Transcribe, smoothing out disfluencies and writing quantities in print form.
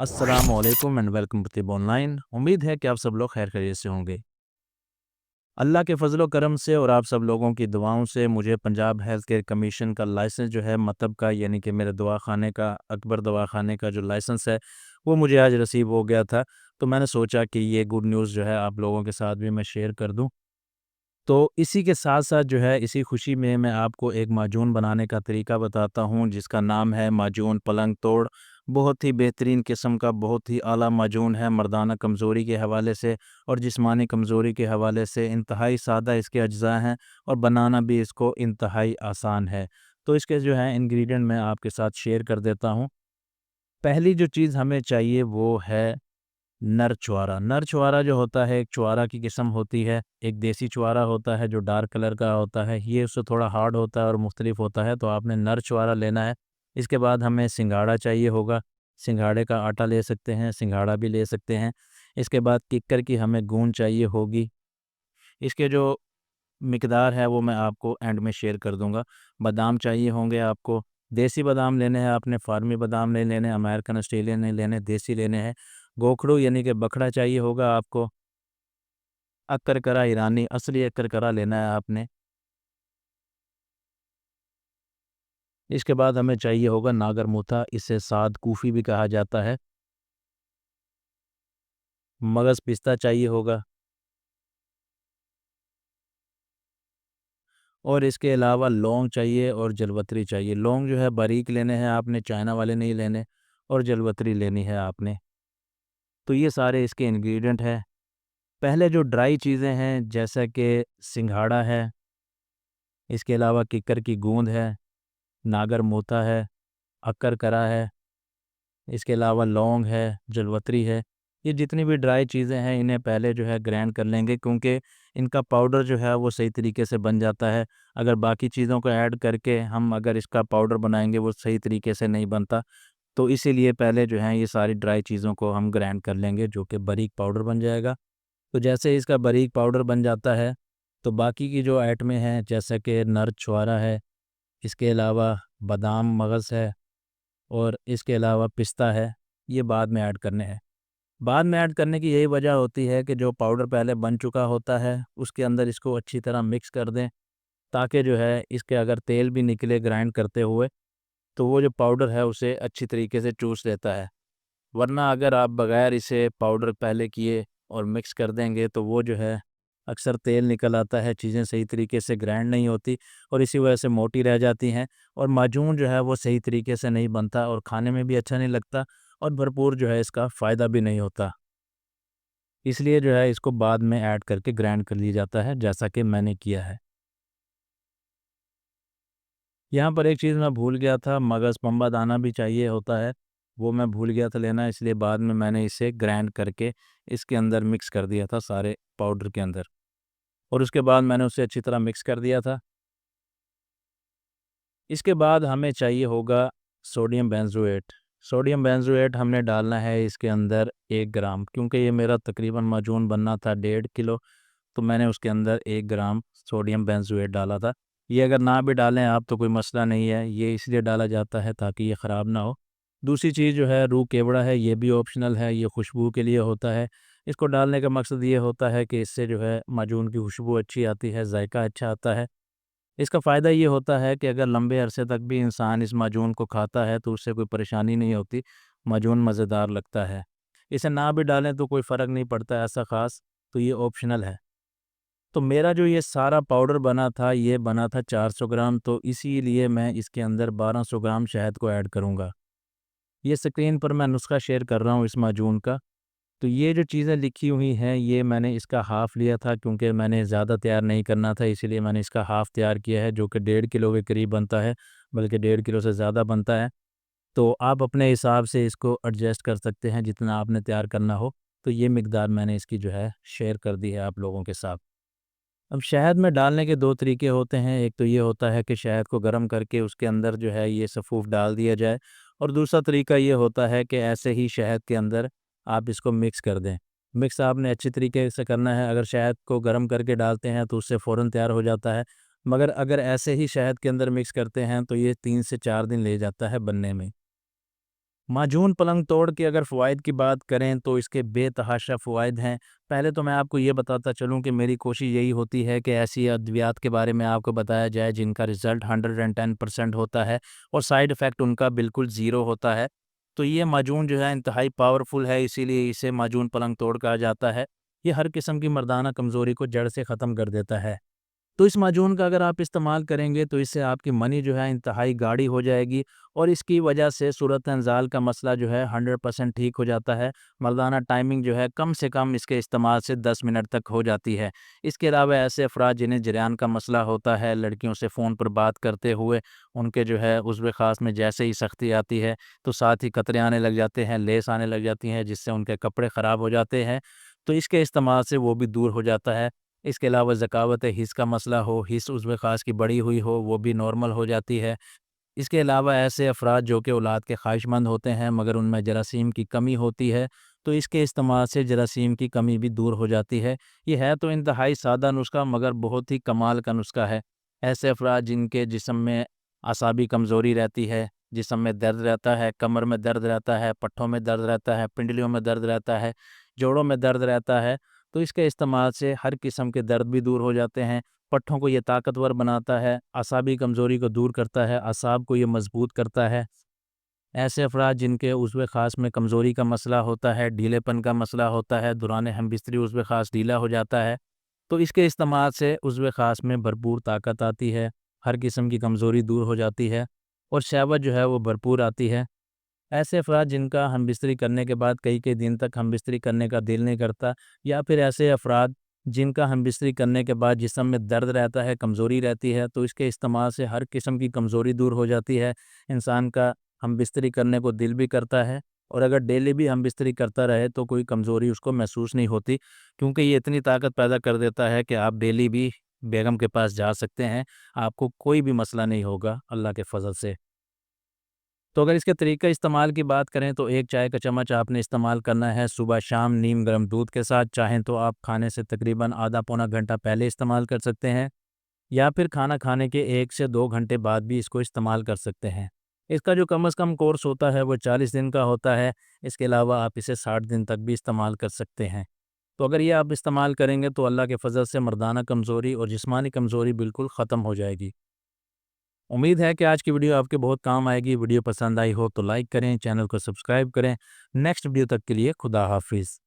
अस्सलामुअलैकुम and welcome to तिब online. उम्मीद है कि आप सब लोग खैर खैरियत से होंगे। अल्लाह के फजलो करम से और आप सब लोगों की दुआओं से मुझे पंजाब हेल्थ केयर कमीशन का लाइसेंस जो है मतलब का यानी कि मेरे दवाखाने का अकबर दवाखाने का जो लाइसेंस है वो मुझे आज रिसीव हो गया था। तो मैंने सोचा कि ये गुड न्यूज़ जो है आप लोगों के साथ भी मैं शेयर कर दूं। तो इसी के साथ-साथ जो है इसी खुशी में मैं आपको एक माजून बनाने का तरीका बताता हूँ जिसका नाम है माजून पलंग तोड़। बहुत ही बेहतरीन किस्म का बहुत ही आला माजून है मर्दाना कमज़ोरी के हवाले से और जिस्मानी कमज़ोरी के हवाले से इंतहाई सादा इसके अज्ज़ा हैं और बनाना भी इसको इंतहाई आसान है। तो इसके जो है इंग्रीडिएंट मैं आपके साथ शेयर कर देता हूँ। पहली जो चीज़ हमें चाहिए वो है नर छुआरा। नर छुआरा जो होता है एक छुआरा की किस्म होती है। एक देसी छुआरा होता है जो डार्क कलर का होता है, ये उससे थोड़ा हार्ड होता है और मुख्तलिफ होता है, तो आपने नर छुआरा लेना है। इसके बाद हमें सिंघाड़ा चाहिए होगा। सिंघाड़े का आटा ले सकते हैं, सिंघाड़ा भी ले सकते हैं। इसके बाद किक्कर की हमें गूंद चाहिए होगी। इसके जो मिकदार है वो मैं आपको एंड में शेयर कर दूँगा। बादाम चाहिए होंगे आपको। देसी बादाम लेने हैं आपने, फार्मी बादाम नहीं लेने, अमेरिकन, ऑस्ट्रेलियन नहीं लेने, देसी लेने हैं। गोखरू यानी कि बखड़ा चाहिए होगा आपको। अक्कर ईरानी, असली अक्कर लेना है आपने। इसके बाद हमें चाहिए होगा नागर मूथा, इसे साद कूफ़ी भी कहा जाता है। मगज़ पिस्ता चाहिए होगा और इसके अलावा लौंग चाहिए और जलवतरी चाहिए। लौंग जो है बारीक लेने हैं आपने, चाइना वाले नहीं लेने, और जलवतरी लेनी है आपने। तो ये सारे इसके इंग्रेडिएंट हैं। पहले जो ड्राई चीज़ें हैं जैसा कि सिंघाड़ा है, इसके अलावा किक्कर की गूंद है, नागर मोथा है, अक्कर करा है, इसके अलावा लौंग है, जलवतरी है। ये जितनी भी ड्राई चीज़ें हैं इन्हें पहले जो है ग्राइंड कर लेंगे क्योंकि इनका पाउडर जो है वो सही तरीके से बन जाता है। अगर बाकी चीज़ों को ऐड करके हम अगर इसका पाउडर बनाएँगे वो सही तरीके से नहीं बनता। तो इसीलिए पहले जो है ये सारी ड्राई चीज़ों को हम ग्राइंड कर लेंगे जो कि बारीक पाउडर बन जाएगा। तो जैसे ही इसका बारीक पाउडर बन जाता है तो बाकी की जो आइटमें हैं जैसे कि नर छुआरा है, इसके अलावा बादाम मगज़ है और इसके अलावा पिस्ता है, ये बाद में ऐड करने हैं। बाद में ऐड करने की यही वजह होती है कि जो पाउडर पहले बन चुका होता है उसके अंदर इसको अच्छी तरह मिक्स कर दें ताकि जो है इसके अगर तेल भी निकले ग्राइंड करते हुए तो वो जो पाउडर है उसे अच्छी तरीके से चूस लेता है। वरना अगर आप बगैर इसे पाउडर पहले किए और मिक्स कर देंगे तो वो जो है अक्सर तेल निकल आता है, चीज़ें सही तरीके से ग्राइंड नहीं होती और इसी वजह से मोटी रह जाती हैं और माजून जो है वो सही तरीके से नहीं बनता और खाने में भी अच्छा नहीं लगता और भरपूर जो है इसका फ़ायदा भी नहीं होता। इसलिए जो है इसको बाद में ऐड करके ग्राइंड कर लिया जाता है जैसा कि मैंने किया है। यहाँ पर एक चीज़ मैं भूल गया था, मगज़ पम्बा दाना भी चाहिए होता है, वो मैं भूल गया था लेना, इसलिए बाद में मैंने इसे ग्राइंड करके इसके अंदर मिक्स कर दिया था सारे पाउडर के अंदर और उसके बाद मैंने उसे अच्छी तरह मिक्स कर दिया था। इसके बाद हमें चाहिए होगा सोडियम बेंज़ोएट। सोडियम बेंज़ोएट हमने डालना है इसके अंदर 1 ग्राम, क्योंकि ये मेरा तकरीबन माजून बनना था 1.5 किलो, तो मैंने उसके अंदर 1 ग्राम सोडियम बेंज़ोएट डाला था। ये अगर ना भी डालें आप तो कोई मसला नहीं है, ये इसलिए डाला जाता है ताकि ये ख़राब ना हो। दूसरी चीज़ जो है रूह केवड़ा है, ये भी ऑप्शनल है, ये खुशबू के लिए होता है। इसको डालने का मकसद ये होता है कि इससे जो है माजून की खुशबू अच्छी आती है, ज़ायका अच्छा आता है। इसका फ़ायदा ये होता है कि अगर लंबे अरसे तक भी इंसान इस माजून को खाता है तो उससे कोई परेशानी नहीं होती, माजून मज़ेदार लगता है। इसे ना भी डालें तो कोई फ़र्क नहीं पड़ता ऐसा ख़ास, तो ये ऑप्शनल है। तो मेरा जो ये सारा पाउडर बना था, ये बना था 400 ग्राम, तो इसीलिए मैं इसके अंदर 1200 ग्राम शहद को ऐड करूँगा। ये स्क्रीन पर मैं नुस्ख़ा शेयर कर रहा हूँ इस माजून का। तो ये जो चीज़ें लिखी हुई हैं, ये मैंने इसका हाफ़ लिया था क्योंकि मैंने ज़्यादा तैयार नहीं करना था, इसीलिए मैंने इसका हाफ़ तैयार किया है, जो कि 1.5 किलो के करीब बनता है, बल्कि 1.5 किलो से ज़्यादा बनता है। तो आप अपने हिसाब से इसको एडजस्ट कर सकते हैं, जितना आपने तैयार करना हो। तो ये मिकदार मैंने इसकी जो है शेयर कर दी है आप लोगों के साथ। अब शहद में डालने के 2 तरीके होते हैं, एक तो ये होता है कि शहद को गर्म करके उसके अंदर जो है ये सफ़ूफ़ डाल दिया जाए और दूसरा तरीका ये होता है कि ऐसे ही शहद के अंदर आप इसको मिक्स कर दें। मिक्स आपने अच्छी तरीके से करना है, अगर शहद को गर्म करके डालते हैं तो उससे फ़ौरन तैयार हो जाता है, मगर अगर ऐसे ही शहद के अंदर मिक्स करते हैं तो ये 3 से 4 दिन ले जाता है बनने में। माजून पलंग तोड़ के अगर फ़वाइद की बात करें तो इसके बेतहाशा फ़वाइद हैं। पहले तो मैं आपको ये बताता चलूँ कि मेरी कोशिश यही होती है कि ऐसी अद्वियात के बारे में आपको बताया जाए जिनका रिज़ल्ट 110% होता है और साइड इफ़ेक्ट उनका बिल्कुल ज़ीरो होता है। तो ये माजून जो है इंतहाई पावरफुल है, इसीलिए इसे माजून पलंग तोड़ कहा जाता है। ये हर किस्म की मर्दाना कमज़ोरी को जड़ से ख़त्म कर देता है। तो इस माजून का अगर आप इस्तेमाल करेंगे तो इससे आपकी मनी जो है इंतहाई गाढ़ी हो जाएगी और इसकी वजह से सूरत-ए-ज़ाल का मसला जो है 100% ठीक हो जाता है। मर्दाना टाइमिंग जो है कम से कम इसके इस्तेमाल से 10 मिनट तक हो जाती है। इसके अलावा ऐसे अफ़राद जिन्हें जरियान का मसला होता है, लड़कियों से फ़ोन पर बात करते हुए उनके जो है उज़्व ख़ास में जैसे ही सख्ती आती है तो साथ ही कतरे आने लग जाते हैं, लेस आने लग जाती हैं जिससे उनके कपड़े ख़राब हो जाते हैं। तो इसके इस्तेमाल से वो भी दूर हो जाता है। इसके अलावा ज़कावत हिस्स का मसला हो, हिस्स उज़्व ख़ास की बड़ी हुई हो, वो भी नॉर्मल हो जाती है। इसके अलावा ऐसे अफ़राद जो कि औलाद के ख़्वाहिशमंद होते हैं मगर उनमें जरासीम की कमी होती है, तो इसके इस्तेमाल से जरासीम की कमी भी दूर हो जाती है। ये है तो इंतहाई सादा नुस्ख़ा मगर बहुत ही कमाल का नुस्ख़ा है। ऐसे अफ़राद जिनके जिस्म में असाबी कमज़ोरी रहती है, जिस्म में दर्द रहता है, कमर में दर्द रहता है, पट्ठों में दर्द रहता है, पिंडलियों में दर्द रहता है, जोड़ों में दर्द रहता है, तो इसके इस्तेमाल से हर किस्म के दर्द भी दूर हो जाते हैं। पट्ठों को ये ताकतवर बनाता है, असाबी कमज़ोरी को दूर करता है, असाब को ये मज़बूत करता है। ऐसे अफ़राद जिनके उज़्व ख़ास में कमज़ोरी का मसला होता है, ढीलेपन का मसला होता है, दौरान हमबिस्तरी उज़्व ख़ास ढीला हो जाता है, तो इसके इस्तेमाल से उज़्व ख़ास में भरपूर ताकत आती है, हर किस्म की कमज़ोरी दूर हो जाती है और शहवत जो है वो भरपूर आती है। ऐसे अफ़राद जिनका हमबिस्तरी करने के बाद कई-कई दिन तक हमबिस्तरी करने का दिल नहीं करता या फिर ऐसे अफ़राद जिनका हमबिस्तरी करने के बाद जिस्म में दर्द रहता है, कमज़ोरी रहती है, तो इसके इस्तेमाल से हर किस्म की कमज़ोरी दूर हो जाती है। इंसान का हमबिस्तरी करने को दिल भी करता है और अगर डेली भी हमबिस्तरी करता रहे तो कोई कमज़ोरी उसको महसूस नहीं होती क्योंकि ये इतनी ताकत पैदा कर देता है कि आप डेली भी बेगम के पास जा सकते हैं। आपको कोई भी मसला नहीं होगा अल्लाह के फ़ज़ल से। तो अगर इसके तरीक़े इस्तेमाल की बात करें तो 1 चाय का चम्मच आपने इस्तेमाल करना है सुबह शाम नीम गर्म दूध के साथ। चाहें तो आप खाने से तकरीबन आधा पौना घंटा पहले इस्तेमाल कर सकते हैं या फिर खाना खाने के 1 से 2 घंटे बाद भी इसको इस्तेमाल कर सकते हैं। इसका जो कम से कम कोर्स होता है वो 40 दिन का होता है। इसके अलावा आप इसे 60 दिन तक भी इस्तेमाल कर सकते हैं। तो अगर ये आप इस्तेमाल करेंगे तो अल्लाह के फ़ज़ल से मर्दाना कमज़ोरी और जिस्मानी कमज़ोरी बिल्कुल ख़त्म हो जाएगी। उम्मीद है कि आज की वीडियो आपके बहुत काम आएगी। वीडियो पसंद आई हो तो लाइक करें, चैनल को सब्सक्राइब करें। नेक्स्ट वीडियो तक के लिए खुदा हाफ़िज़।